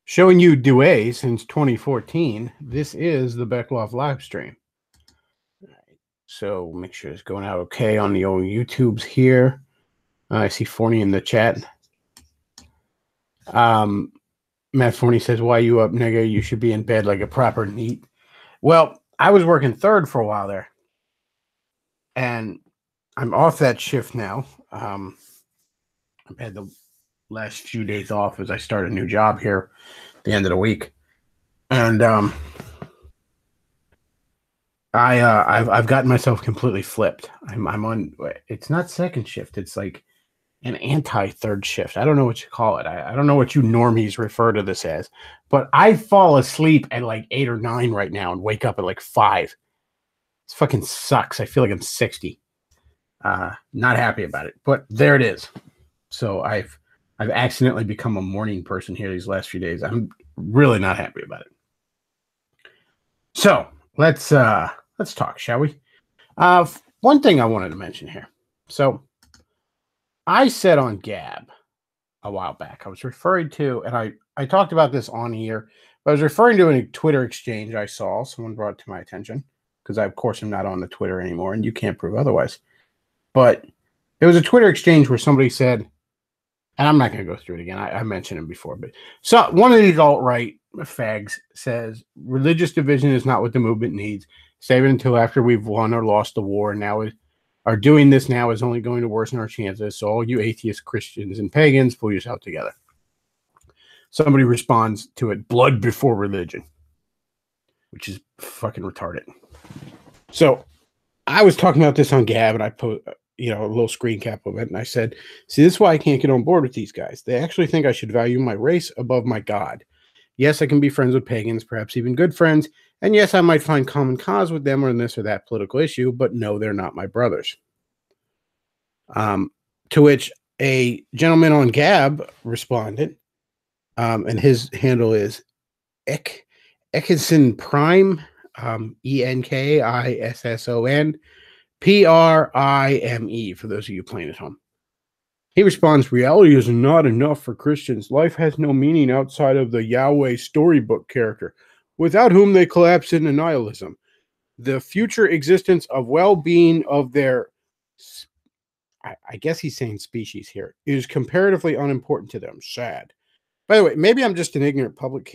Showing you Douay since 2014. This is the Bechtloff live stream. All right, so make sure it's going out okay on the old YouTubes here. I see Forney in the chat. Matt Forney says, "Why you up, nigga? You should be in bed like a proper neat." Well, I was working third for a while there, and I'm off that shift now. I've had the last few days off as I start a new job here at the end of the week, and I've gotten myself completely flipped. I'm on. It's not second shift. It's like an anti-third shift. I don't know what you call it. I don't know what you normies refer to this as, but I fall asleep at like 8 or 9 right now and wake up at like 5. This fucking sucks. I feel like I'm 60. Not happy about it, but there it is. So I've accidentally become a morning person here these last few days. I'm really not happy about it. So let's talk, shall we? One thing I wanted to mention here. So I said on Gab a while back, I was referring to, and I talked about this on here, but I was referring to a Twitter exchange I saw. Someone brought it to my attention because I, of course, am not on the Twitter anymore, and you can't prove otherwise. But there was a Twitter exchange where somebody said, and I'm not going to go through it again. I mentioned it before, but so one of these alt-right fags says religious division is not what the movement needs. Save it until after we've won or lost the war. Now are doing this now is only going to worsen our chances. So all you atheists, Christians, and pagans, pull yourself together. Somebody responds to it, blood before religion, which is fucking retarded. So I was talking about this on Gab, and I put a little screen cap of it, and I said, see, this is why I can't get on board with these guys. They actually think I should value my race above my God. Yes, I can be friends with pagans, perhaps even good friends, and yes, I might find common cause with them on this or that political issue, but no, they're not my brothers. To which a gentleman on Gab responded, and his handle is Ekinson Prime, ENKISSON PRIME, for those of you playing at home. He responds, reality is not enough for Christians. Life has no meaning outside of the Yahweh storybook character, without whom they collapse into nihilism. The future existence of well-being of their, I guess he's saying species here, is comparatively unimportant to them. Sad. By the way, maybe I'm just an ignorant public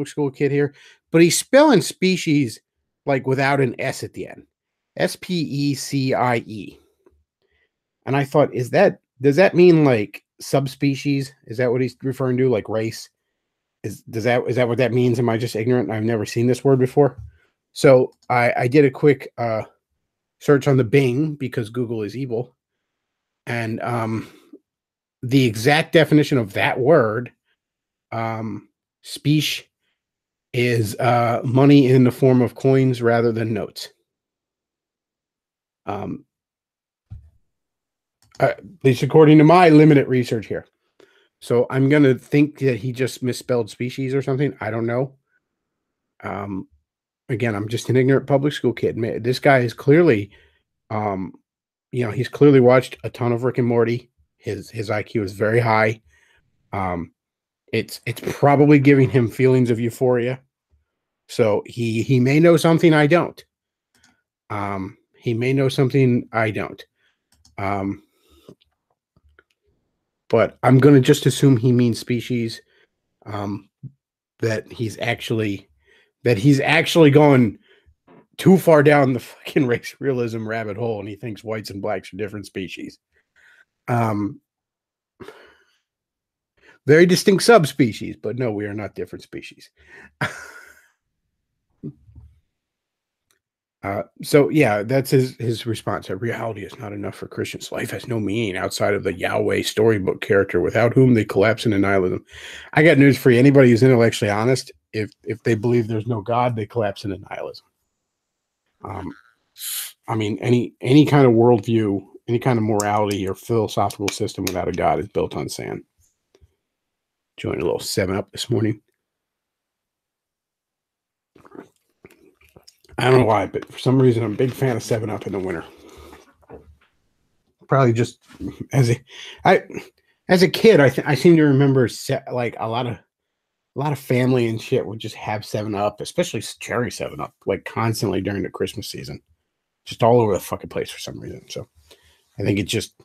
school kid here, but he's spelling species like without an S at the end. SPECIE. And I thought, does that mean like subspecies? Is that what he's referring to? Like race? Is that what that means? Am I just ignorant? I've never seen this word before. So I did a quick search on the Bing because Google is evil. And the exact definition of that word, specie, is money in the form of coins rather than notes. At least according to my limited research here. So I'm going to think that he just misspelled species or something. I don't know. Again, I'm just an ignorant public school kid. Man, this guy is clearly, he's clearly watched a ton of Rick and Morty. His IQ is very high. It's probably giving him feelings of euphoria. So he may know something I don't. He may know something I don't. But I'm going to just assume he means species, that he's actually going too far down the fucking race realism rabbit hole, and he thinks whites and blacks are different species. Very distinct subspecies, but no, we are not different species. So yeah, that's his response. Reality is not enough for Christians. Life has no meaning outside of the Yahweh storybook character, without whom they collapse into nihilism. I got news for you. Anybody who's intellectually honest, if they believe there's no God, they collapse into nihilism. I mean, any kind of worldview, any kind of morality or philosophical system without a God is built on sand. Joined a little 7-Up this morning. I don't know why, but for some reason, I'm a big fan of 7-Up in the winter. Probably just as a kid, I seem to remember like a lot of A lot of family and shit would just have 7-Up, especially cherry 7-Up, like constantly during the Christmas season, just all over the fucking place for some reason. So I think it just,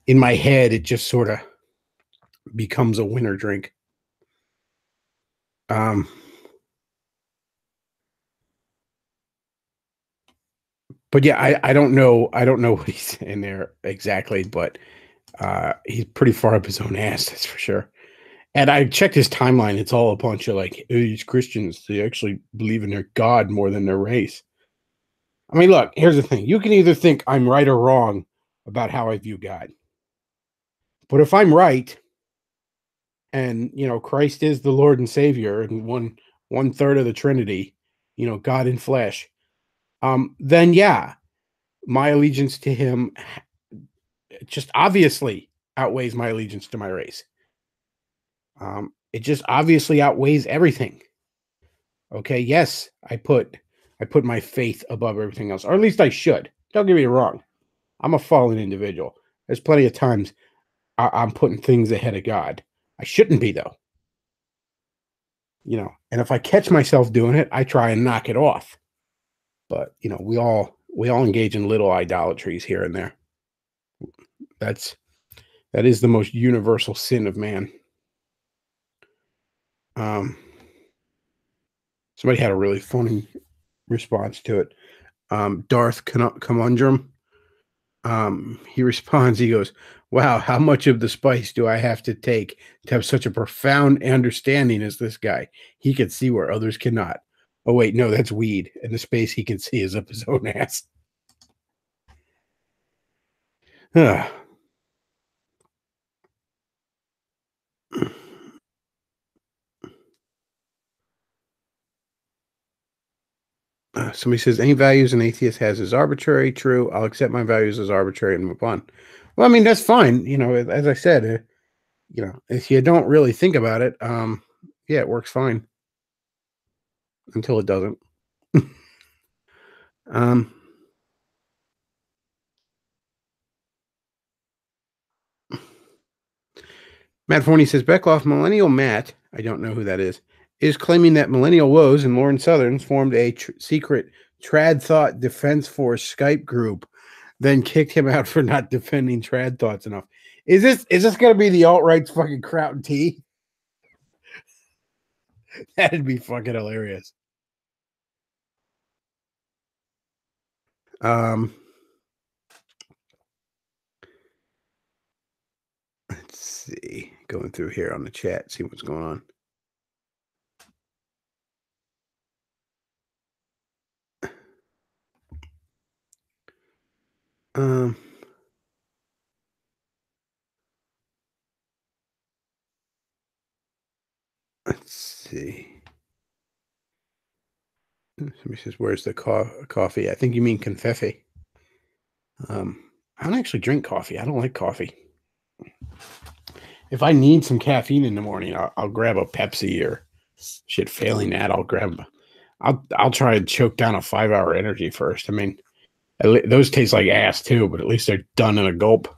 in my head, it just sort of becomes a winter drink. Um, but yeah, I don't know what he's in there exactly, but he's pretty far up his own ass, that's for sure. And I checked his timeline. It's all a bunch of like these Christians. They actually believe in their God more than their race. I mean, look, here's the thing. You can either think I'm right or wrong about how I view God. But if I'm right, and Christ is the Lord and Savior, and one third of the Trinity, God in flesh, then yeah, my allegiance to Him just obviously outweighs my allegiance to my race. It just obviously outweighs everything. Okay, yes, I put my faith above everything else, or at least I should. Don't get me wrong. I'm a fallen individual. There's plenty of times I'm putting things ahead of God. I shouldn't be though. And if I catch myself doing it, I try and knock it off. But we all engage in little idolatries here and there. That's that is the most universal sin of man. Um, Somebody had a really funny response to it. Darth Conundrum. He responds. He goes, "Wow, how much of the spice do I have to take to have such a profound understanding as this guy? He can see where others cannot." Oh wait, no, that's weed, and the space he can see is up his own ass. Somebody says any values an atheist has is arbitrary. True, I'll accept my values as arbitrary and move on. Well, I mean that's fine. As I said, if you don't really think about it, yeah, it works fine until it doesn't. um, Matt Forney says Bechtloff Millennial Matt, I don't know who that is claiming that Millennial Woes and Lauren Southerns formed a secret Trad Thought Defense Force Skype group, then kicked him out for not defending Trad Thoughts enough. Is this going to be the alt right's fucking Kraut and Tea? That'd be fucking hilarious. Let's see. Going through here on the chat, see what's going on. Let's see. Somebody says, "Where's the coffee?" I think you mean confetti. I don't actually drink coffee. I don't like coffee. If I need some caffeine in the morning, I'll grab a Pepsi or shit. Failing that, I'll try and choke down a 5-hour energy first. I mean, those taste like ass too, but at least they're done in a gulp.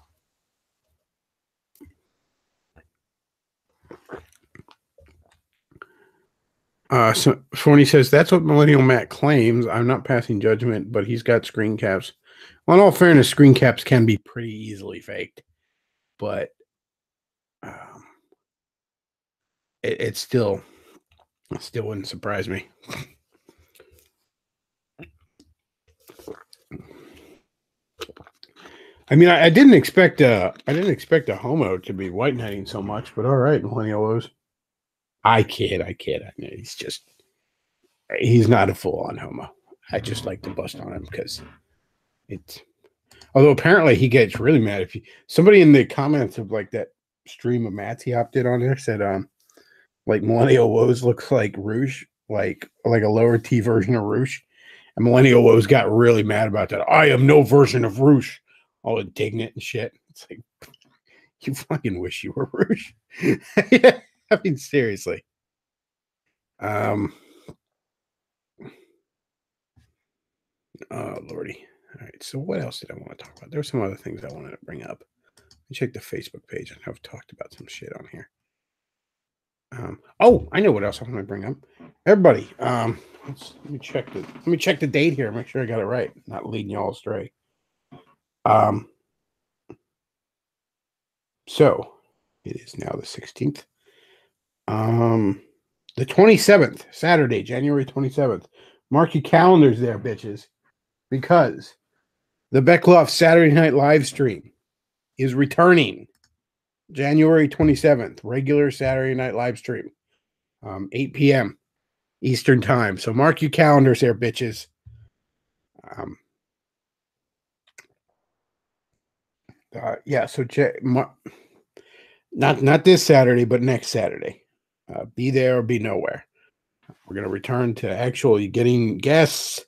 So Forney says that's what Millennial Matt claims. I'm not passing judgment, but he's got screen caps. Well, in all fairness, screen caps can be pretty easily faked, but it still wouldn't surprise me. I mean, I didn't expect a homo to be white knighting so much, but all right, millennials. I kid. I mean, he's not a full on homo. I just like to bust on him because it's. Although apparently he gets really mad if somebody in the comments of like that stream of Matt's he hopped in on there said like Millennial Woes looks like Rouge, like a lower T version of Rouge. And Millennial Woes got really mad about that. I am no version of Rouge. All indignant and shit. It's like, you fucking wish you were Rouge. Yeah, I mean, seriously. Oh, Lordy. All right. So what else did I want to talk about? There were some other things I wanted to bring up. Check the Facebook page. I've talked about some shit on here. Oh, I know what else I'm going to bring up. Everybody, let me check the date here. Make sure I got it right. Not leading you all astray. So it is now the 16th. The 27th, Saturday, January 27th. Mark your calendars there, bitches, because the Bechtloff Saturday Night Live stream is returning January 27th, regular Saturday Night Live stream, 8 p.m. Eastern Time. So mark your calendars there, bitches. Yeah, so not this Saturday, but next Saturday. Be there or be nowhere. We're going to return to actually getting guests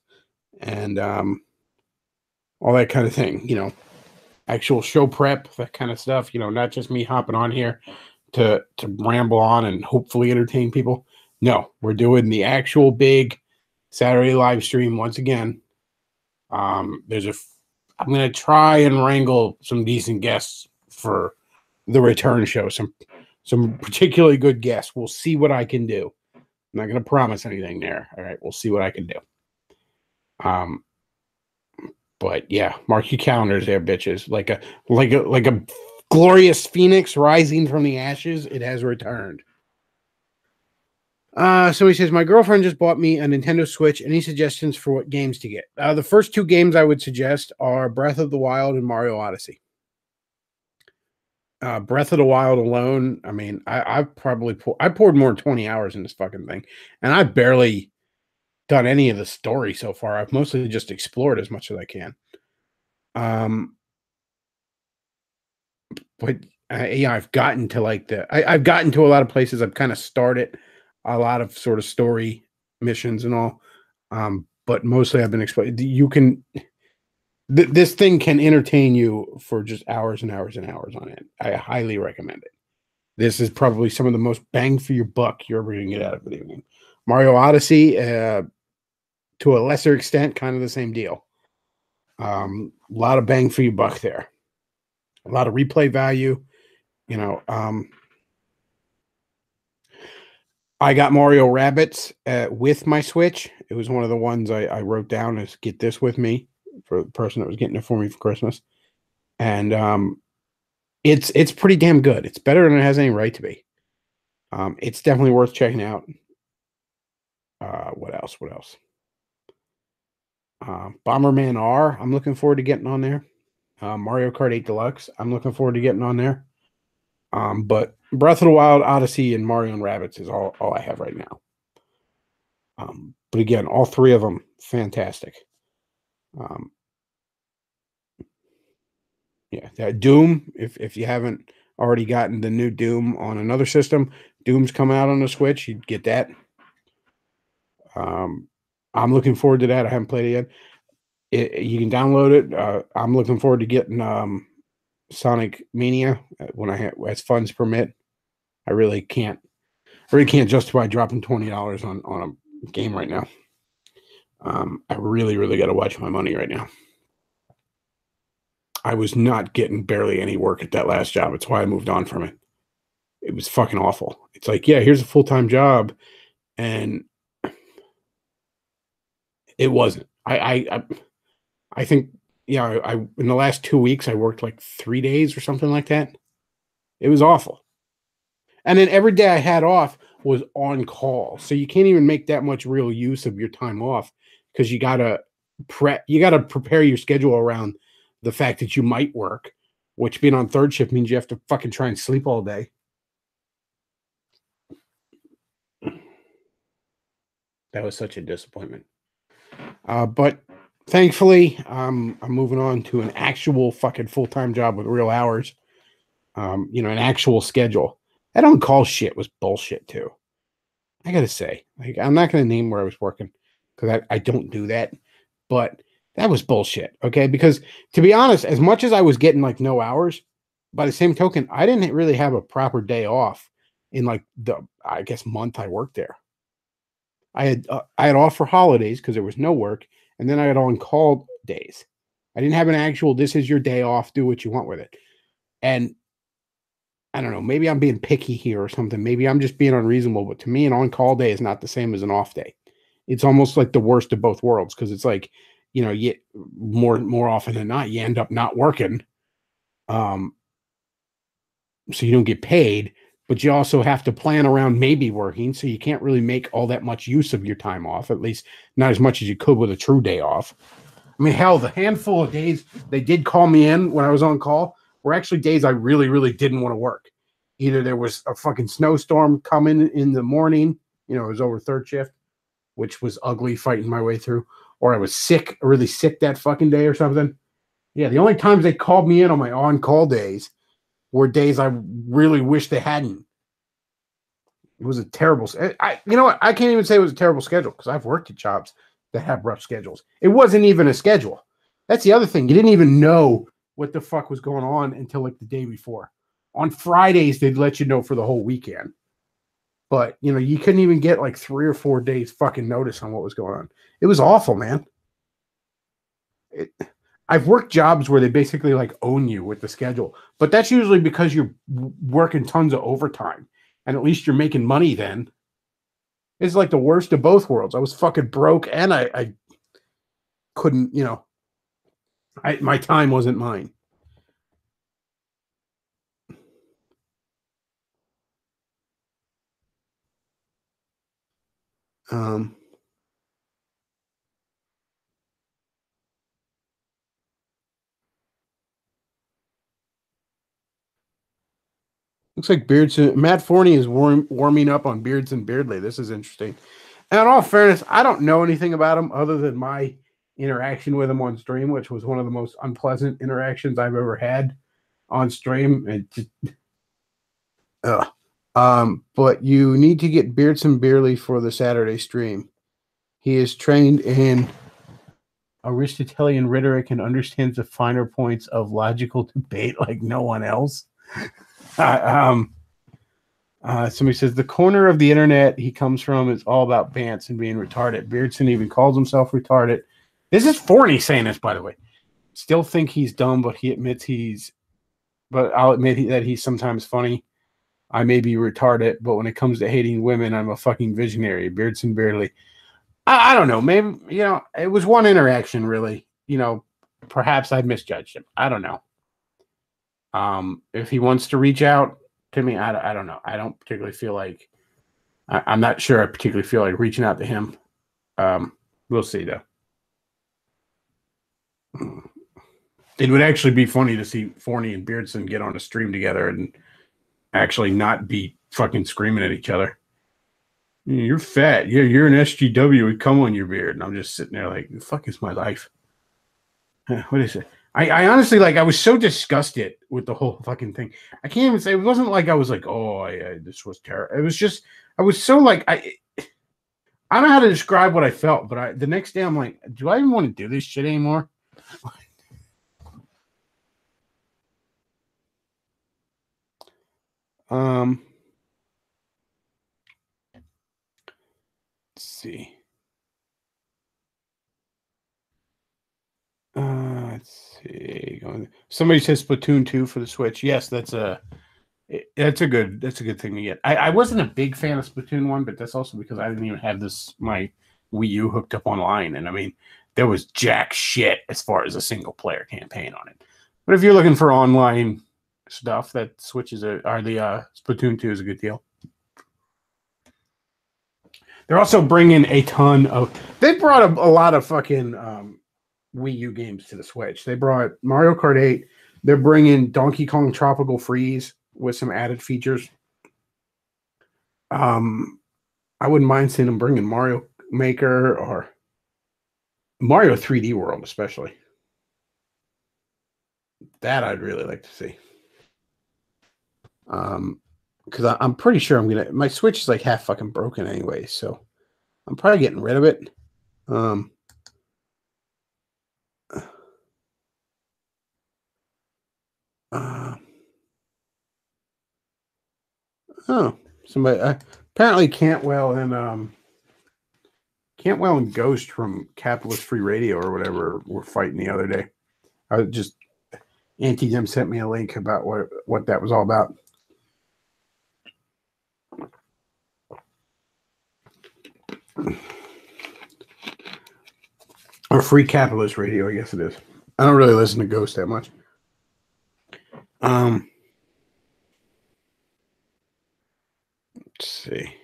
and all that kind of thing. Actual show prep, that kind of stuff. Not just me hopping on here to ramble on and hopefully entertain people. No, we're doing the actual big Saturday live stream once again. I'm going to try and wrangle some decent guests for the return show. Some particularly good guests. We'll see what I can do. I'm not going to promise anything there. All right, we'll see what I can do. But yeah, mark your calendars there, bitches. Like a glorious phoenix rising from the ashes, it has returned. So he says, my girlfriend just bought me a Nintendo Switch. Any suggestions for what games to get? The first two games I would suggest are Breath of the Wild and Mario Odyssey. Breath of the Wild alone, I mean, I've probably poured more than 20 hours in this fucking thing, and I've barely done any of the story so far. I've mostly just explored as much as I can. But yeah, I've gotten to I've gotten to a lot of places. I've kind of started a lot of sort of story missions and all. But mostly I've been exploring. This thing can entertain you for just hours and hours and hours on it. I highly recommend it. This is probably some of the most bang for your buck you're ever going to get out of a video game. Mario Odyssey, to a lesser extent, kind of the same deal. A lot of bang for your buck there. A lot of replay value. I got Mario Rabbids with my Switch. It was one of the ones I wrote down as get this with me for the person that was getting it for me for Christmas. And it's pretty damn good. It's better than it has any right to be. It's definitely worth checking out. What else? Bomberman R, I'm looking forward to getting on there. Mario Kart 8 Deluxe, I'm looking forward to getting on there. But Breath of the Wild, Odyssey, and Mario and Rabbids is all I have right now. But again, all three of them, fantastic. Yeah, that Doom, if you haven't already gotten the new Doom on another system, Doom's come out on the Switch, you'd get that. I'm looking forward to that. I haven't played it yet. You can download it. I'm looking forward to getting Sonic Mania as funds permit. I really can't justify dropping $20 on a game right now. I really got to watch my money right now. I was not getting barely any work at that last job. It's why I moved on from it. It was fucking awful. It's like, yeah, here's a full-time job, and it wasn't. I think, I in the last 2 weeks I worked like 3 days or something like that. It was awful. And then every day I had off was on call. So you can't even make that much real use of your time off because you gotta prepare your schedule around the fact that you might work, which being on third shift means you have to fucking try and sleep all day. That was such a disappointment. But thankfully, I'm moving on to an actual fucking full-time job with real hours. An actual schedule. That on-call shit was bullshit too. I gotta say, I'm not gonna name where I was working because I don't do that, but that was bullshit. Okay, because to be honest, as much as I was getting like no hours, by the same token, I didn't really have a proper day off in like the month I worked there. I had off for holidays because there was no work, and then I had on-call days. I didn't have an actual, this is your day off, do what you want with it. And I don't know, maybe I'm being picky here or something. Maybe I'm just being unreasonable, but to me, an on-call day is not the same as an off day. It's almost like the worst of both worlds because it's like, you more often than not, you end up not working. So you don't get paid, but you also have to plan around maybe working, so you can't really make all that much use of your time off, at least not as much as you could with a true day off. I mean, hell, the handful of days they did call me in when I was on call were actually days I really, really didn't want to work. Either there was a fucking snowstorm coming in the morning, it was over third shift, which was ugly fighting my way through, or I was sick, really sick that fucking day or something. Yeah, the only times they called me in on my on-call days were days I really wish they hadn't. It was a terrible. You know what? I can't even say it was a terrible schedule because I've worked at jobs that have rough schedules. It wasn't even a schedule. That's the other thing. You didn't even know what the fuck was going on until like the day before. On Fridays, they'd let you know for the whole weekend. But, you couldn't even get like 3 or 4 days fucking notice on what was going on. It was awful, man. I've worked jobs where they basically like own you with the schedule, but that's usually because you're working tons of overtime and at least you're making money then. It's like the worst of both worlds. I was fucking broke and I couldn't, my time wasn't mine. Looks like Matt Forney is warming up on Beards and Beardley. This is interesting. And in all fairness, I don't know anything about him other than my interaction with him on stream, which was one of the most unpleasant interactions I've ever had on stream. But you need to get Beardson Beerley for the Saturday stream. He is trained in Aristotelian rhetoric and understands the finer points of logical debate like no one else. Somebody says the corner of the internet he comes from is all about Bance and being retarded. Beardson even calls himself retarded. This is Forney saying this, by the way. Still think he's dumb, but he admits but I'll admit that he's sometimes funny. I may be retarded, but when it comes to hating women, I'm a fucking visionary. Beardson barely. I don't know. Maybe, it was one interaction, really. Perhaps I misjudged him. I don't know. If he wants to reach out to me, I don't know. I don't particularly feel like I'm not sure I particularly feel like reaching out to him. We'll see though. It would actually be funny to see Forney and Beardson get on a stream together and actually not be fucking screaming at each other. You're fat. You're an SGW with cum on your beard. And I'm just sitting there like, the fuck is my life? What is it? I honestly, I was so disgusted with the whole fucking thing. I can't even say, it wasn't like I was like, this was terrible. It was just, I was so I don't know how to describe what I felt, but the next day I'm like, do I even want to do this shit anymore? Let's see. Let's see. Somebody says Splatoon 2 for the Switch. Yes, that's a good thing to get. I wasn't a big fan of Splatoon 1, but that's also because I didn't even have my Wii U hooked up online. And I mean, there was jack shit as far as a single player campaign on it. But if you're looking for online stuff, that Switches the Splatoon 2 is a good deal. They're also bringing a ton of. They brought a lot of fucking Wii U games to the Switch. They brought Mario Kart 8. They're bringing Donkey Kong Tropical Freeze with some added features. I wouldn't mind seeing them bringing Mario Maker or Mario 3D World, especially. That I'd really like to see. Because I'm pretty sure my Switch is like half fucking broken anyway, so I'm probably getting rid of it. Somebody apparently Cantwell and Ghost from Capitalist Free Radio or whatever were fighting the other day. I just Auntie Jim sent me a link about what that was all about. Or Free Capitalist Radio, I guess it is. I don't really listen to Ghost that much. Let's see.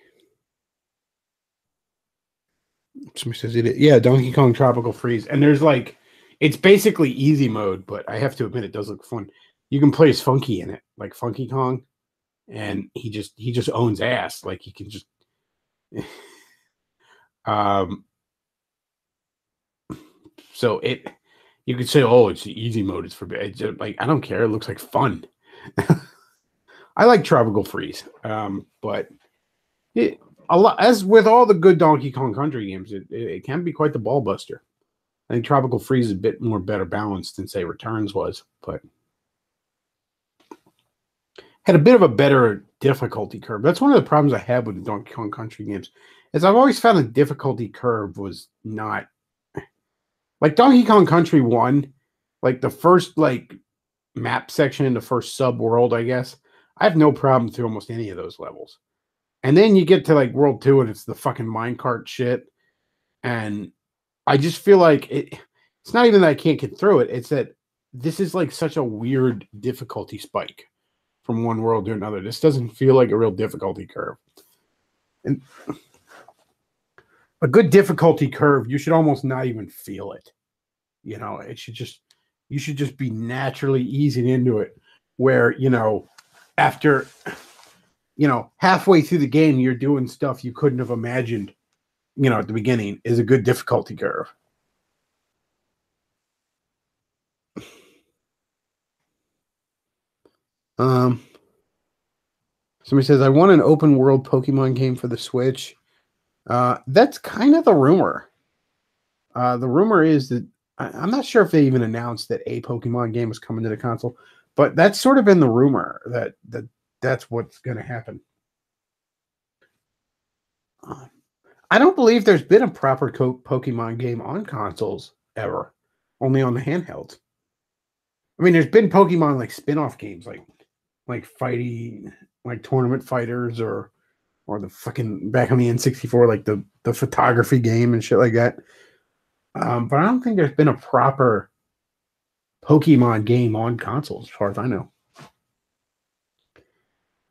Somebody says it. Yeah, Donkey Kong Tropical Freeze, and there's like, it's basically easy mode, but I have to admit it does look fun. You can play as Funky in it, like Funky Kong, and he just owns ass. Like he can just, um. So it, you could say, oh, it's the easy mode. It's for like I don't care. It looks like fun. I like Tropical Freeze, but it, a lot, as with all the good Donkey Kong Country games, it can be quite the ball buster. I think Tropical Freeze is a bit more better balanced than say Returns was, but had a bit of a better difficulty curve. That's one of the problems I had with the Donkey Kong Country games, is I've always found the difficulty curve was not like Donkey Kong Country 1, like the first like map section in the first sub world, I guess. I have no problem through almost any of those levels. And then you get to like World 2 and it's the fucking minecart shit. And I just feel like it's not even that I can't get through it. It's that this is like such a weird difficulty spike from one world to another. This doesn't feel like a real difficulty curve. And a good difficulty curve, you should almost not even feel it. You know, you should just be naturally easing into it where, after, halfway through the game, you're doing stuff you couldn't have imagined, at the beginning is a good difficulty curve. Somebody says, I want an open world Pokemon game for the Switch. That's kind of the rumor. The rumor is that I'm not sure if they even announced that a Pokemon game was coming to the console, but that's sort of been the rumor that's what's going to happen. I don't believe there's been a proper Pokemon game on consoles ever, only on the handhelds. I mean, there's been Pokemon like spin-off games, like fighting, like Tournament Fighters, or the fucking back on the N64, like the photography game and shit like that. But I don't think there's been a proper Pokemon game on consoles, as far as I know.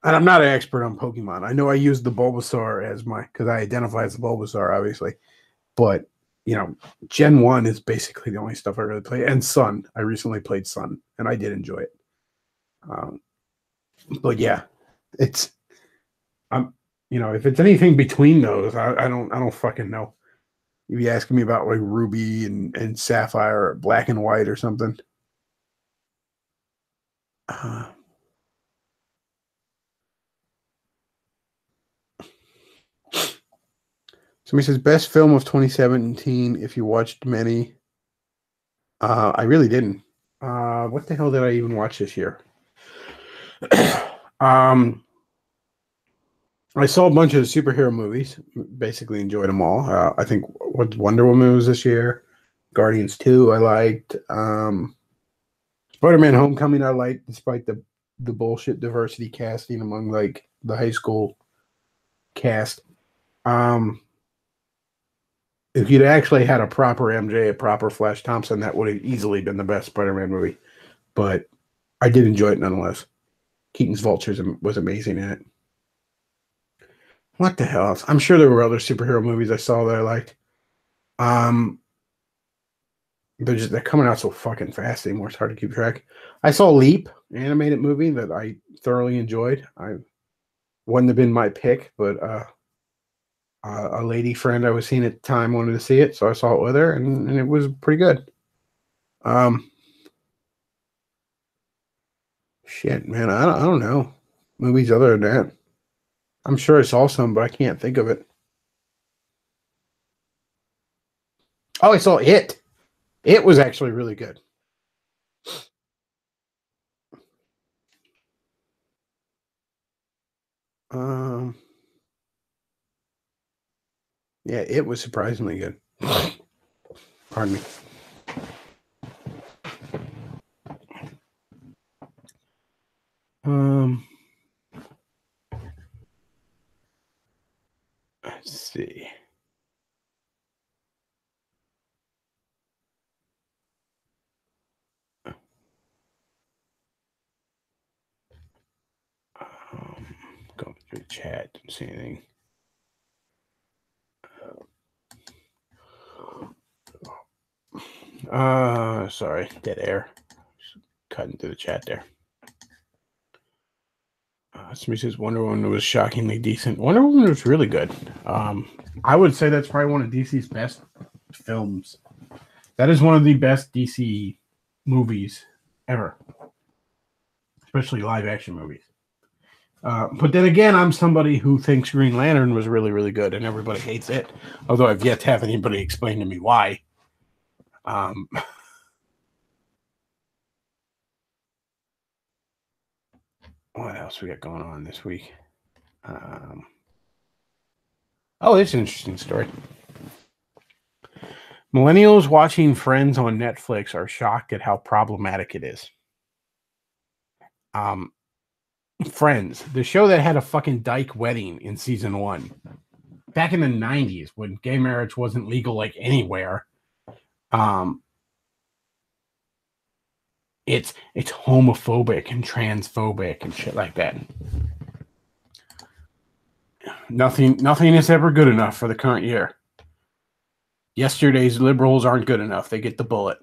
And I'm not an expert on Pokemon. I know I use the Bulbasaur as because I identify as the Bulbasaur, obviously. But, Gen 1 is basically the only stuff I really play. And Sun. I recently played Sun, and I did enjoy it. But yeah, if it's anything between those, I don't fucking know. You'd be asking me about like Ruby and Sapphire or Black and White or something. Somebody says best film of 2017 if you watched many. I really didn't. What the hell did I even watch this year? I saw a bunch of superhero movies. Basically enjoyed them all. I think what Wonder Woman was this year. Guardians 2 I liked. Spider-Man Homecoming I liked, despite the bullshit diversity casting among like the high school cast. If you'd actually had a proper MJ, a proper Flash Thompson, that would have easily been the best Spider-Man movie. But I did enjoy it nonetheless. Keaton's Vultures was amazing in it. What the hell else? I'm sure there were other superhero movies I saw that I liked. They're coming out so fucking fast anymore. It's hard to keep track. I saw Leap, an animated movie that I thoroughly enjoyed. I wouldn't have been my pick, but a lady friend I was seeing at the time wanted to see it, so I saw it with her, and it was pretty good. Shit, man, I don't know movies other than that. I'm sure I saw some, but I can't think of it. Oh, I saw It. It was actually really good. Yeah, it was surprisingly good. Pardon me. Let's see. Chat, didn't see anything. Sorry, dead air. Cut into the chat there. Somebody says Wonder Woman was shockingly decent. Wonder Woman was really good. I would say that's probably one of DC's best films. That is one of the best DC movies ever, especially live action movies. But then again, I'm somebody who thinks Green Lantern was really, really good, and everybody hates it. Although I've yet to have anybody explain to me why. What else we got going on this week? Oh, it's an interesting story. Millennials watching Friends on Netflix are shocked at how problematic it is. Friends, the show that had a fucking dyke wedding in season 1. Back in the 90s, when gay marriage wasn't legal like anywhere. It's homophobic and transphobic and shit like that. Nothing is ever good enough for the current year. Yesterday's liberals aren't good enough. They get the bullet.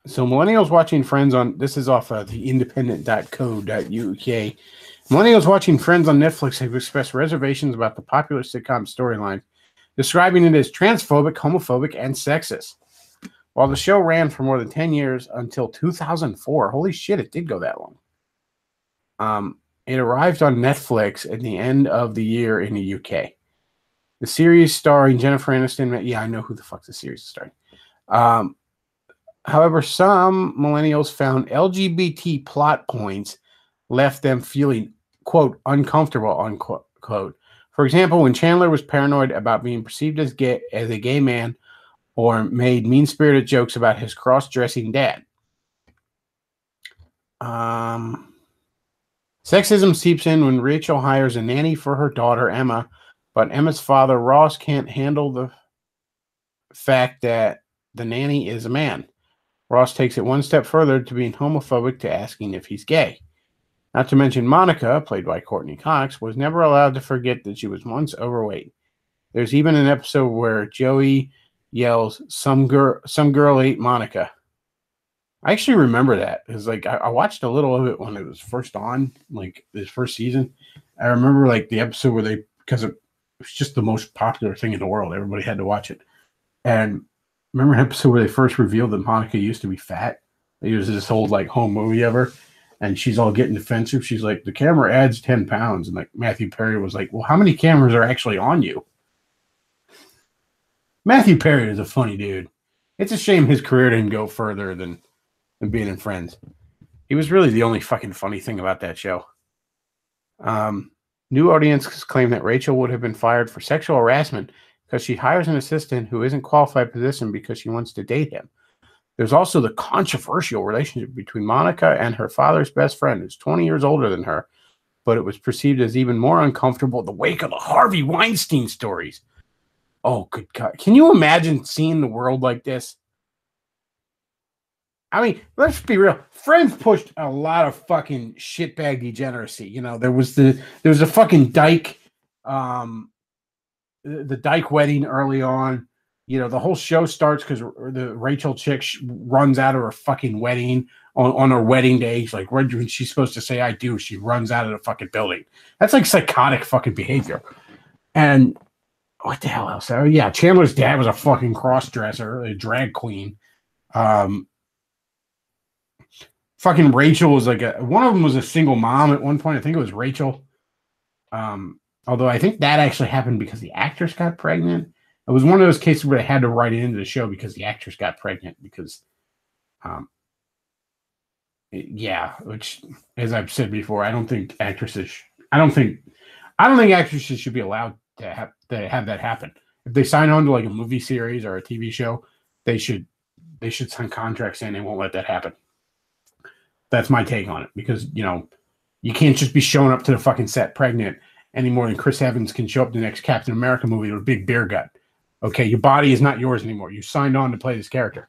So millennials watching Friends on, this is off of the independent.co.uk. Millennials watching Friends on Netflix have expressed reservations about the popular sitcom storyline, describing it as transphobic, homophobic, and sexist. While the show ran for more than 10 years until 2004, holy shit, it did go that long. It arrived on Netflix at the end of the year in the UK. The series starring Jennifer Aniston, yeah, I know who the fuck the series is starring. However, some millennials found LGBT plot points left them feeling, quote, uncomfortable, unquote. For example, when Chandler was paranoid about being perceived as a gay man or made mean-spirited jokes about his cross-dressing dad. Sexism seeps in when Rachel hires a nanny for her daughter, Emma, but Emma's father, Ross, can't handle the fact that the nanny is a man. Ross takes it one step further to being homophobic to asking if he's gay. Not to mention Monica, played by Courtney Cox, was never allowed to forget that she was once overweight. There's even an episode where Joey yells, some girl ate Monica. I actually remember that. Because I watched a little of it when it was first on, like this first season. I remember the episode where because it was just the most popular thing in the world. Everybody had to watch it. And remember an episode where they first revealed that Monica used to be fat? It was this whole home movie ever. And she's all getting defensive. She's like, the camera adds 10 pounds. And Matthew Perry was like, well, how many cameras are actually on you? Matthew Perry is a funny dude. It's a shame his career didn't go further than being in Friends. He was really the only fucking funny thing about that show. New audiences claim that Rachel would have been fired for sexual harassment because she hires an assistant who isn't qualified for the position because she wants to date him. There's also the controversial relationship between Monica and her father's best friend, who's 20 years older than her, but it was perceived as even more uncomfortable in the wake of the Harvey Weinstein stories. Oh, good God. Can you imagine seeing the world like this? I mean, let's be real. Friends pushed a lot of fucking shitbag degeneracy. There was a fucking dyke, the dyke wedding early on. The whole show starts because the Rachel chick runs out of her fucking wedding on her wedding day. She's when she's supposed to say I do, she runs out of the fucking building. That's psychotic fucking behavior. And what the hell else? Oh, yeah, Chandler's dad was a fucking cross-dresser, a drag queen. Fucking Rachel was one of them was a single mom at one point. I think it was Rachel. Although I think that actually happened because the actress got pregnant. It was one of those cases where they had to write it into the show because the actress got pregnant because, which, as I've said before, I don't think actresses should be allowed to have that happen. If they sign on to a movie series or a TV show, they should sign contracts saying they won't let that happen. That's my take on it because, you can't just be showing up to the fucking set pregnant any more than Chris Evans can show up to the next Captain America movie with a big beer gut. Okay, your body is not yours anymore. You signed on to play this character.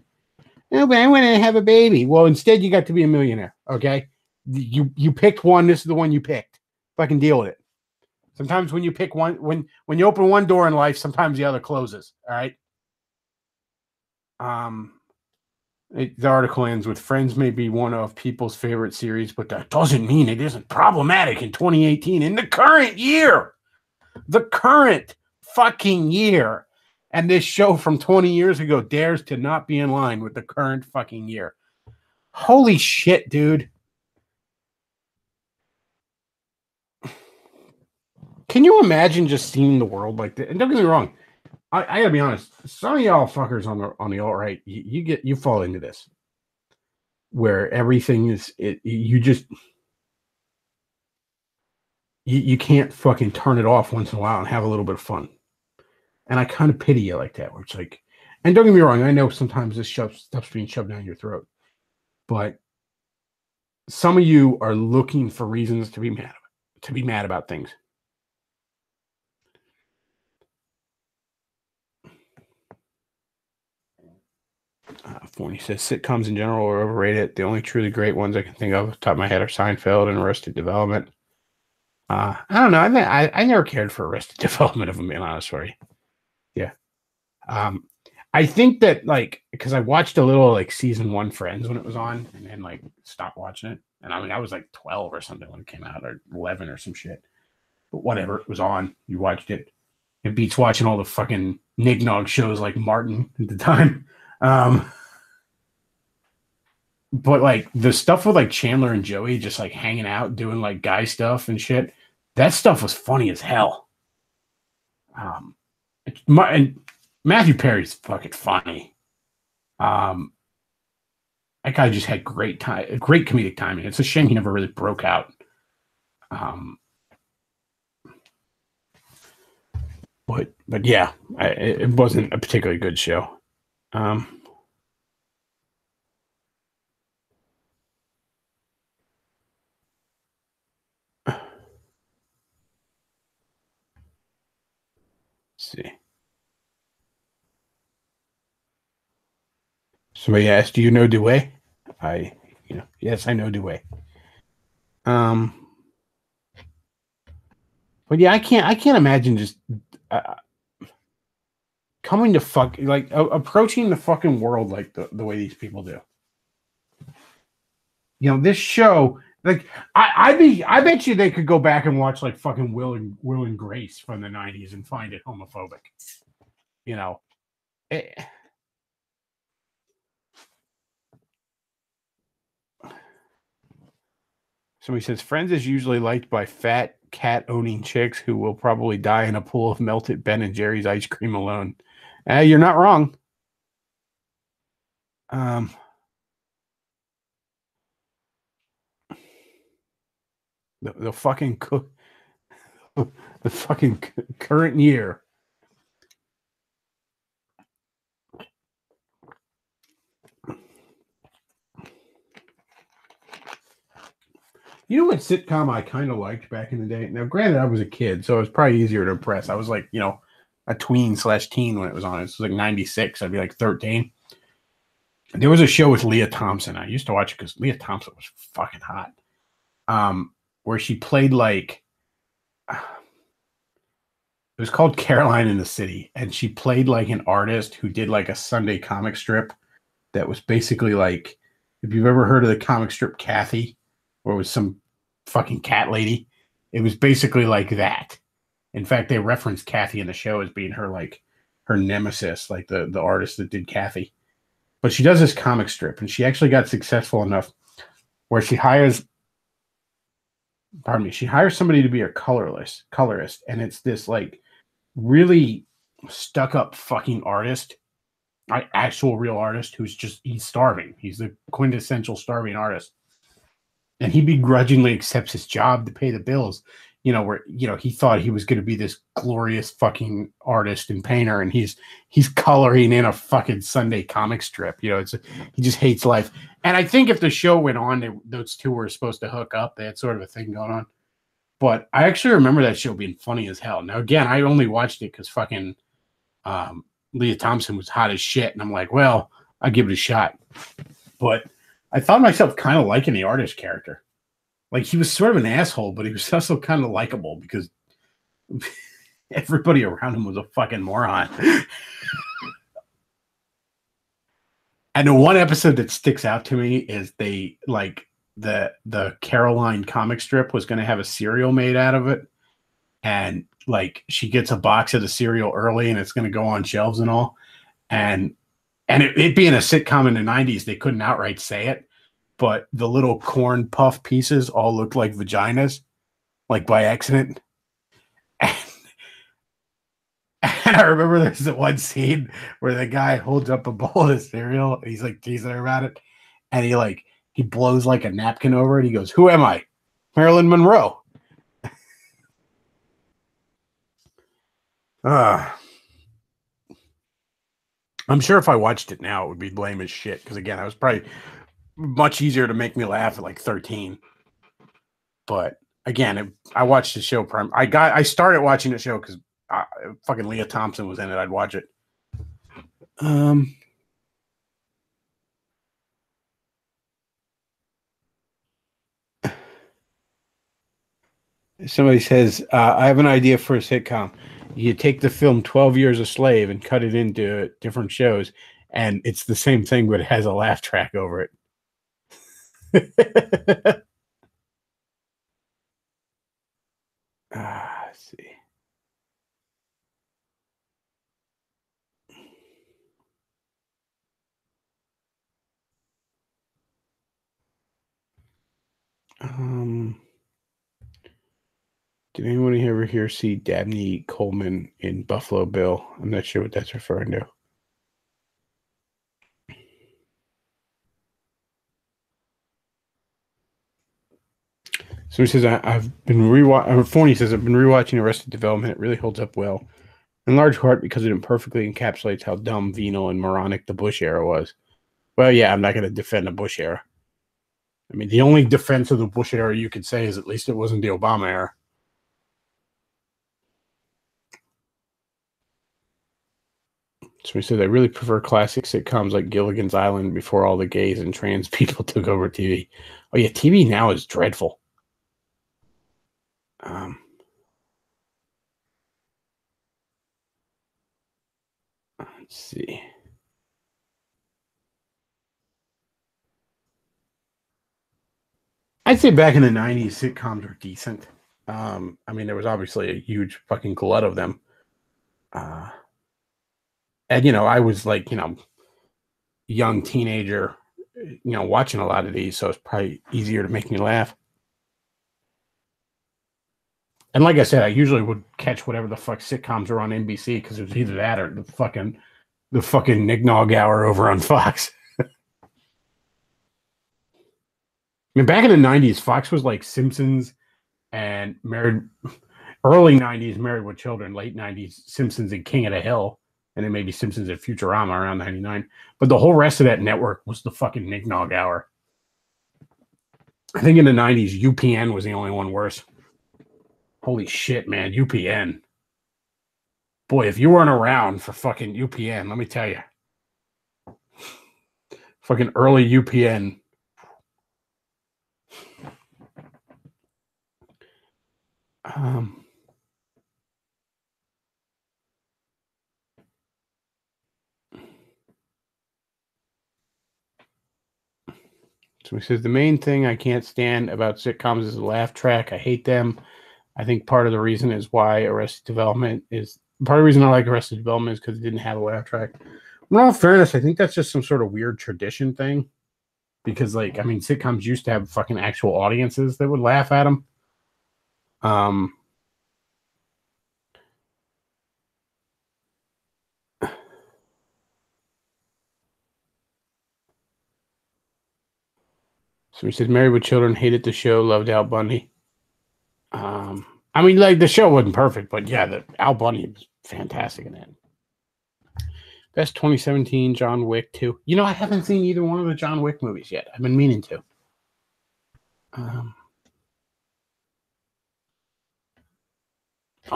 Oh, but I want to have a baby. Well, instead you got to be a millionaire. Okay, you picked one. This is the one you picked. Fucking deal with it. Sometimes when you pick one, when you open one door in life, sometimes the other closes. All right. The article ends with Friends may be one of people's favorite series, but that doesn't mean it isn't problematic in 2018 in the current year. The current fucking year. And this show from 20 years ago dares to not be in line with the current fucking year. Holy shit, dude. Can you imagine just seeing the world like that? And don't get me wrong, I gotta be honest. Some of y'all fuckers on the alt right, you fall into this, where everything is you can't fucking turn it off once in a while and have a little bit of fun. And I kind of pity you like that, where it's like, and don't get me wrong, I know sometimes this stuff's being shoved down your throat, but some of you are looking for reasons to be mad about things. Forney says sitcoms in general are overrated. The only truly great ones I can think of off the top of my head are Seinfeld and Arrested Development. I don't know. I never cared for Arrested Development, if I'm being honest with you. Yeah. I think that, like, because I watched a little like season 1 Friends when it was on, and then like stopped watching it. And I mean, I was like 12 or something when it came out, or 11 or some shit. But whatever, it was on. You watched it. It beats watching all the fucking Nig-Nog shows like Martin at the time. But like the stuff with like Chandler and Joey just like hanging out, doing like guy stuff and shit, that stuff was funny as hell. And Matthew Perry's fucking funny. That guy just had great comedic timing. It's a shame he never really broke out. But yeah, it wasn't a particularly good show. See. Somebody asked, "Do you know Dewey?" Yes, I know Dewey. But yeah, I can't imagine just coming to approaching the fucking world like the way these people do. You know, this show, like, I bet you they could go back and watch like fucking Will and Grace from the 90s and find it homophobic. You know, somebody says Friends is usually liked by fat cat owning chicks who will probably die in a pool of melted Ben and Jerry's ice cream alone. You're not wrong. The fucking the fucking current year. You know what sitcom I kind of liked back in the day? Now, granted, I was a kid, so it was probably easier to impress. I was like, you know, a tween/teen when it was on. It was like 96. I'd be like 13. There was a show with Leah Thompson. I used to watch it because Leah Thompson was fucking hot. Where she played like, it was called Caroline in the City, and she played like an artist who did like a Sunday comic strip that was basically like, if you've ever heard of the comic strip Kathy, where it was some fucking cat lady, it was basically like that. In fact, they referenced Kathy in the show as being her nemesis, like the artist that did Kathy. But she does this comic strip, and she actually got successful enough where she hires somebody to be her colorist, and it's this like really stuck up fucking artist, actual real artist he's starving. He's the quintessential starving artist. And he begrudgingly accepts his job to pay the bills, where, he thought he was going to be this glorious fucking artist and painter, and he's coloring in a fucking Sunday comic strip. He just hates life. And I think if the show went on, those two were supposed to hook up. They had sort of a thing going on. But I actually remember that show being funny as hell. Now, again, I only watched it because fucking Leah Thompson was hot as shit. And I'm like, well, I'd give it a shot. But I found myself kind of liking the artist character. Like, he was sort of an asshole, but he was also kind of likable because everybody around him was a fucking moron. And the one episode that sticks out to me is they like the Caroline comic strip was going to have a cereal made out of it, and like she gets a box of the cereal early, and it's going to go on shelves and all, and it being a sitcom in the '90s, they couldn't outright say it, but the little corn puff pieces all looked like vaginas, like by accident. And I remember there's the one scene where the guy holds up a bowl of cereal and he's like teasing her about it. And he blows like a napkin over it. He goes, "Who am I? Marilyn Monroe." I'm sure if I watched it now, it would be lame as shit. Because again, I was probably much easier to make me laugh at like 13. But again, I watched the show. I started watching the show because fucking Leah Thompson was in it. I'd watch it. Somebody says, I have an idea for a sitcom. You take the film 12 Years a Slave and cut it into different shows, and it's the same thing, but it has a laugh track over it. Let's see. Did anyone ever here see Dabney Coleman in Buffalo Bill? I'm not sure what that's referring to. So he says, I've been rewatching. Forney says, I've been rewatching Arrested Development. It really holds up well, in large part because it imperfectly encapsulates how dumb, venal, and moronic the Bush era was. Well, yeah, I'm not going to defend the Bush era. I mean, the only defense of the Bush era you could say is at least it wasn't the Obama era. So he said, I really prefer classic sitcoms like Gilligan's Island before all the gays and trans people took over TV. Oh, yeah, TV now is dreadful. Let's see. I'd say back in the 90s, sitcoms were decent. I mean, there was obviously a huge fucking glut of them. And, I was like, young teenager, watching a lot of these, so it's probably easier to make me laugh. And like I said, I usually would catch whatever the fuck sitcoms are on NBC because it was either that or the fucking Knick-Nog Hour over on Fox. I mean, back in the 90s, Fox was like Simpsons and early 90s, Married with Children, late 90s, Simpsons and King of the Hill, and then maybe Simpsons and Futurama around 99. But the whole rest of that network was the fucking Knick-Nog Hour. I think in the 90s, UPN was the only one worse. Holy shit, man, UPN. Boy, if you weren't around for fucking UPN, let me tell you. Fucking early UPN. So he says, the main thing I can't stand about sitcoms is the laugh track. I hate them. I think part of the reason is why Arrested Development is part of the reason I like Arrested Development is because it didn't have a laugh track. In all fairness, I think that's just some sort of weird tradition thing. Because, like, I mean, sitcoms used to have fucking actual audiences that would laugh at them. So he says, Married with Children, hated the show, loved Al Bundy. I mean, like, the show wasn't perfect, but yeah, Al Bundy was fantastic in it. Best 2017, John Wick 2. I haven't seen either one of the John Wick movies yet. I've been meaning to. Oh,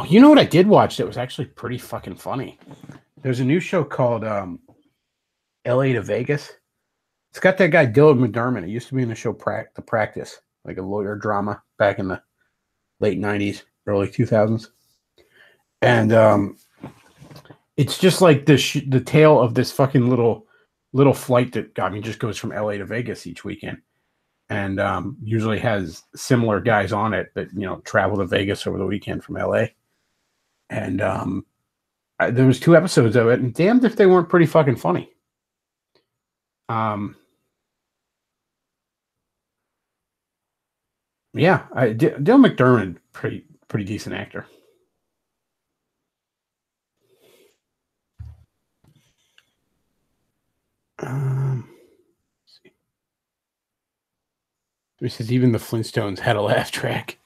you know what I did watch that was actually pretty fucking funny? There's a new show called L.A. to Vegas. It's got that guy Dylan McDermott. He used to be in the show The Practice, like a lawyer drama back in the late 90s, early 2000s. And it's just like the tale of this fucking little flight that just goes from LA to Vegas each weekend, and usually has similar guys on it that travel to Vegas over the weekend from LA. And there was 2 episodes of it, and damned if they weren't pretty fucking funny. Yeah, Dylan McDermott, pretty decent actor. He says even the Flintstones had a laugh track.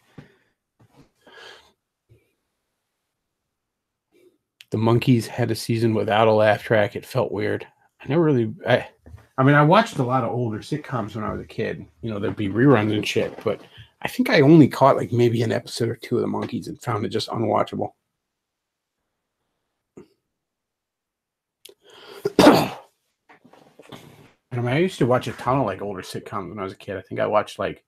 The Monkees had a season without a laugh track. It felt weird. I never really. I watched a lot of older sitcoms when I was a kid. There'd be reruns and shit, but I think I only caught like maybe an episode or 2 of the Monkees and found it just unwatchable. And I used to watch a ton of like older sitcoms when I was a kid. I think I watched like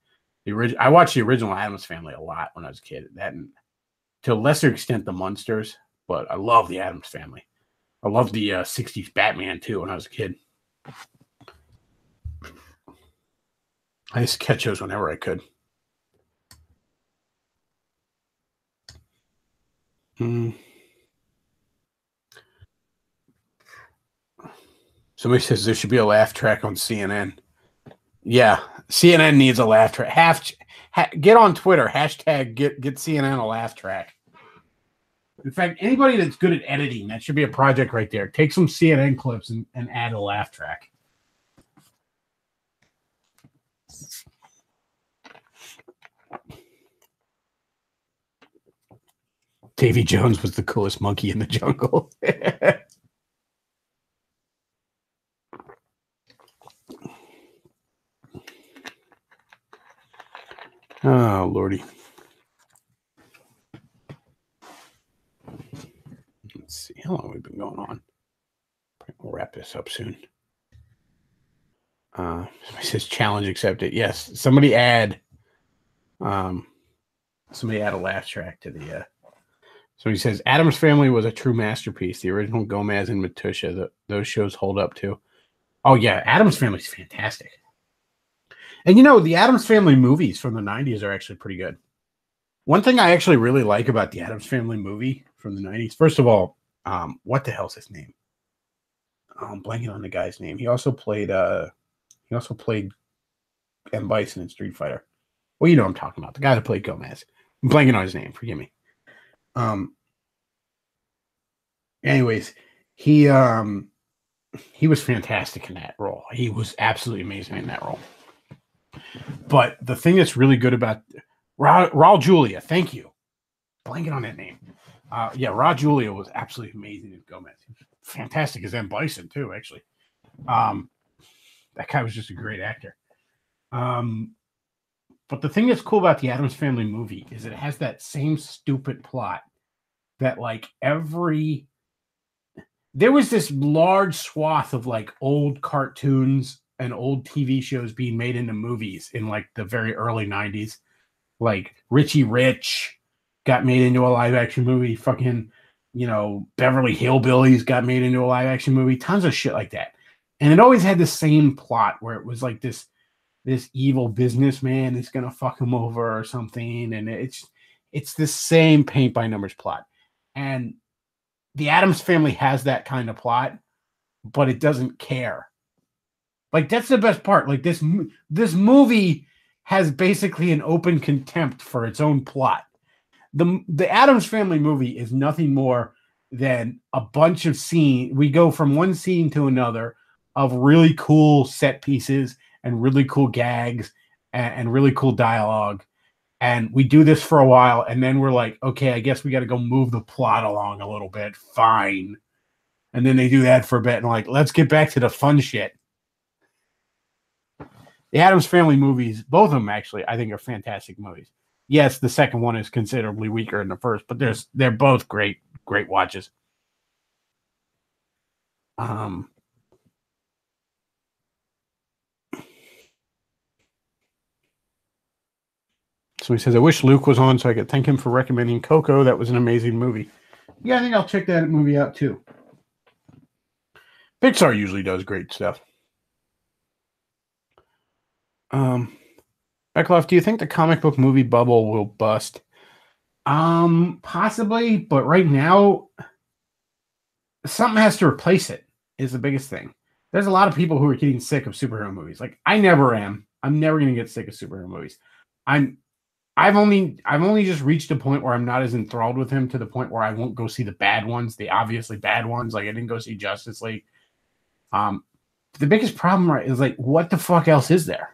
I watched the original Addams Family a lot when I was a kid. That, and to a lesser extent, the Munsters, but I love the Addams Family. I loved the 60s Batman too when I was a kid. I used to catch those whenever I could. Somebody says there should be a laugh track on CNN. Yeah, CNN needs a laugh track. Get on Twitter, hashtag get CNN a laugh track. In fact, anybody that's good at editing, that should be a project right there. Take some CNN clips and add a laugh track. Davy Jones was the coolest monkey in the jungle. Oh, Lordy. Let's see. How long have we been going on? We'll wrap this up soon. Somebody says challenge accepted. Yes. Somebody add a laugh track to the somebody says Addams Family was a true masterpiece. The original Gomez and Matusha, those shows hold up too. Oh yeah, Addams Family's fantastic. And the Addams Family movies from the 90s are actually pretty good. One thing I actually really like about the Addams Family movie from the 90s, first of all, what the hell's his name? I'm blanking on the guy's name. He also played M. Bison in Street Fighter. Well, you know what I'm talking about. The guy that played Gomez. I'm blanking on his name. Forgive me. Anyways, he was fantastic in that role. He was absolutely amazing in that role. But the thing that's really good about Raul Julia, thank you. Blanking on that name. Raul Julia was absolutely amazing as Gomez. He was fantastic as M. Bison too, actually. That guy was just a great actor. But the thing that's cool about the Addams Family movie is it has that same stupid plot that there was this large swath of like old cartoons and old TV shows being made into movies in like the very early 90s. Like Richie Rich got made into a live action movie. Fucking, Beverly Hillbillies got made into a live action movie. Tons of shit like that. And it always had the same plot where it was like this evil businessman is going to fuck him over or something. And it's the same paint by numbers plot. And the Addams Family has that kind of plot, but it doesn't care. Like, that's the best part. Like, this movie has basically an open contempt for its own plot. The Addams Family movie is nothing more than a bunch of scenes. We go from one scene to another of really cool set pieces and really cool gags and really cool dialogue. And we do this for a while, and then we're like, okay, I guess we got to go move the plot along a little bit. Fine. And then they do that for a bit, and like, let's get back to the fun shit. The Addams Family movies, both of them actually, I think are fantastic movies. Yes, the second one is considerably weaker than the first, but they're both great watches. So he says, I wish Luke was on so I could thank him for recommending Coco. That was an amazing movie. Yeah, I think I'll check that movie out too. Pixar usually does great stuff. Bechtloff, do you think the comic book movie bubble will bust? Possibly, but right now, something has to replace it, is the biggest thing. There's a lot of people who are getting sick of superhero movies. Like, I never am. I'm never gonna get sick of superhero movies. I've only just reached a point where I'm not as enthralled with him to the point where I won't go see the bad ones, the obviously bad ones. Like I didn't go see Justice League. The biggest problem, right, is like, what the fuck else is there?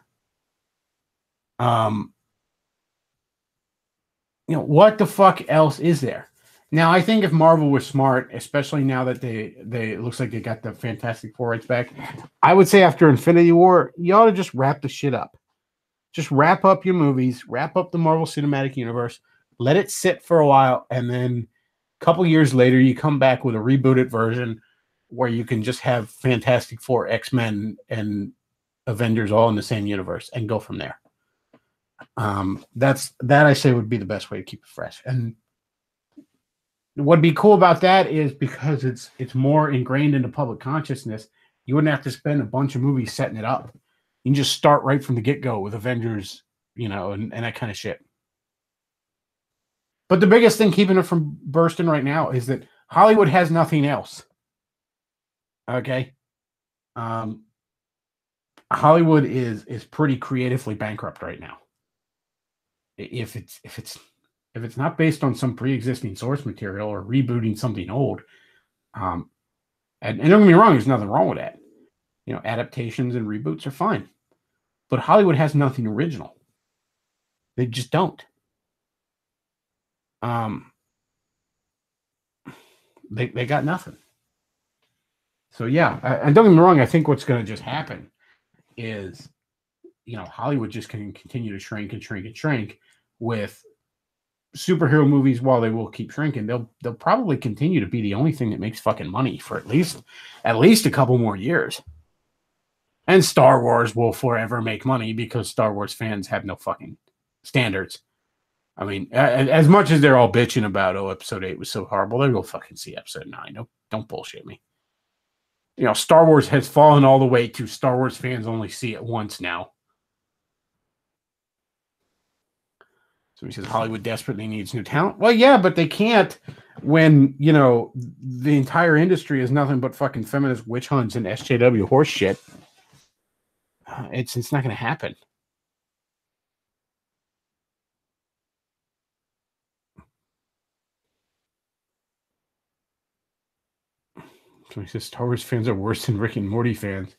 What the fuck else is there? Now, I think if Marvel was smart, especially now that they it looks like they got the Fantastic Four rights back, I would say after Infinity War, you ought to just wrap the shit up. Just wrap up your movies, wrap up the Marvel Cinematic Universe, let it sit for a while, and then a couple years later, you come back with a rebooted version where you can just have Fantastic Four, X-Men, and Avengers all in the same universe and go from there. That I say would be the best way to keep it fresh. And what'd be cool about that is because it's more ingrained into public consciousness, you wouldn't have to spend a bunch of movies setting it up. You can just start right from the get-go with Avengers, and that kind of shit. But the biggest thing keeping it from bursting right now is that Hollywood has nothing else. Okay? Hollywood is pretty creatively bankrupt right now. If it's not based on some pre-existing source material or rebooting something old, and don't get me wrong, there's nothing wrong with that. Adaptations and reboots are fine. But Hollywood has nothing original. They just don't. They got nothing. So yeah, and don't get me wrong, I think what's going to just happen is, Hollywood just can continue to shrink and shrink and shrink with superhero movies. While they will keep shrinking, they'll probably continue to be the only thing that makes fucking money for at least a couple more years. And Star Wars will forever make money because Star Wars fans have no fucking standards. I mean, as much as they're all bitching about, episode 8 was so horrible, they'll go fucking see episode 9. Don't bullshit me. Star Wars has fallen all the way to Star Wars fans only see it once now. So he says Hollywood desperately needs new talent. Well, yeah, but they can't when, the entire industry is nothing but fucking feminist witch hunts and SJW horse shit. It's not going to happen. So he says Star Wars fans are worse than Rick and Morty fans.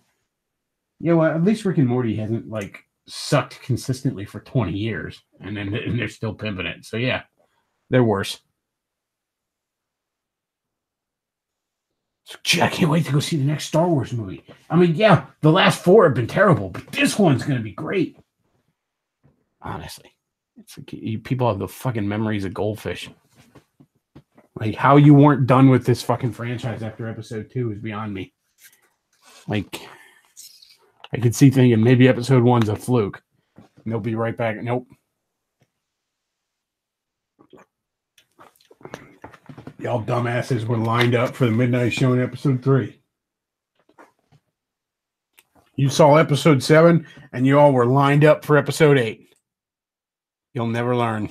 Yeah, well, at least Rick and Morty hasn't sucked consistently for 20 years, and they're still pimping it. So yeah, they're worse. So, gee, I can't wait to go see the next Star Wars movie. I mean, yeah, the last 4 have been terrible, but this one's going to be great. Honestly, it's like people have the fucking memories of goldfish. Like, how you weren't done with this fucking franchise after episode 2 is beyond me. Like, I could see thinking maybe episode 1's a fluke. And they'll be right back. Nope. Y'all dumbasses were lined up for the midnight show in episode 3. You saw episode 7, and you all were lined up for episode 8. You'll never learn.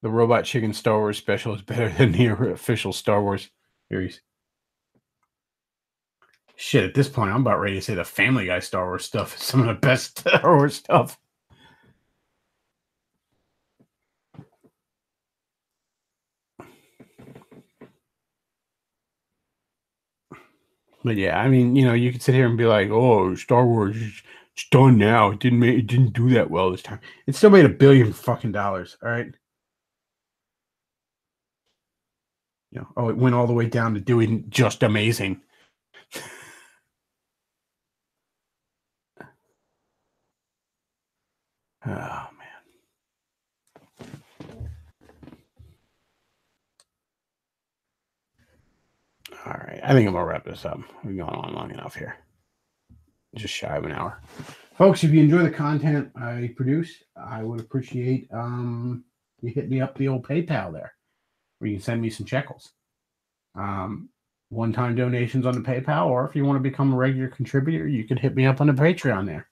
The Robot Chicken Star Wars special is better than the official Star Wars series. Shit, at this point, I'm about ready to say the Family Guy Star Wars stuff is some of the best Star Wars stuff. But yeah, I mean, you could sit here and be like, "Oh, Star Wars, it's done now. It didn't do that well this time. It still made $1 billion fucking dollars. All right." It went all the way down to doing just amazing. Oh, man. All right. I think I'm going to wrap this up. We've gone on long enough here. Just shy of an hour. Folks, if you enjoy the content I produce, I would appreciate you hit me up the old PayPal there, where you can send me some shekels. One-time donations on the PayPal, or if you want to become a regular contributor, you can hit me up on the Patreon there.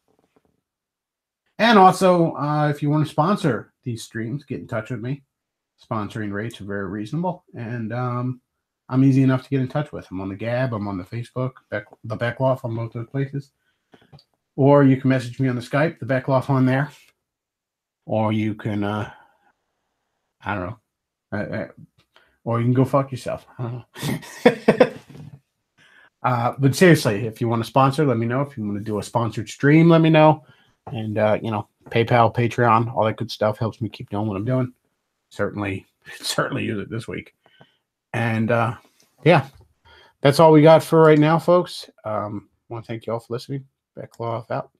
And also, if you want to sponsor these streams, get in touch with me. Sponsoring rates are very reasonable, and I'm easy enough to get in touch with. I'm on the Gab, I'm on the Facebook, the Bechtloff on both those places. Or you can message me on the Skype, the Bechtloff on there. Or you can, I don't know, or you can go fuck yourself. But seriously, if you want to sponsor, let me know. If you want to do a sponsored stream, let me know. And, PayPal, Patreon, all that good stuff helps me keep doing what I'm doing. Certainly use it this week. And, yeah, that's all we got for right now, folks. I want to thank you all for listening. Bechtloff out.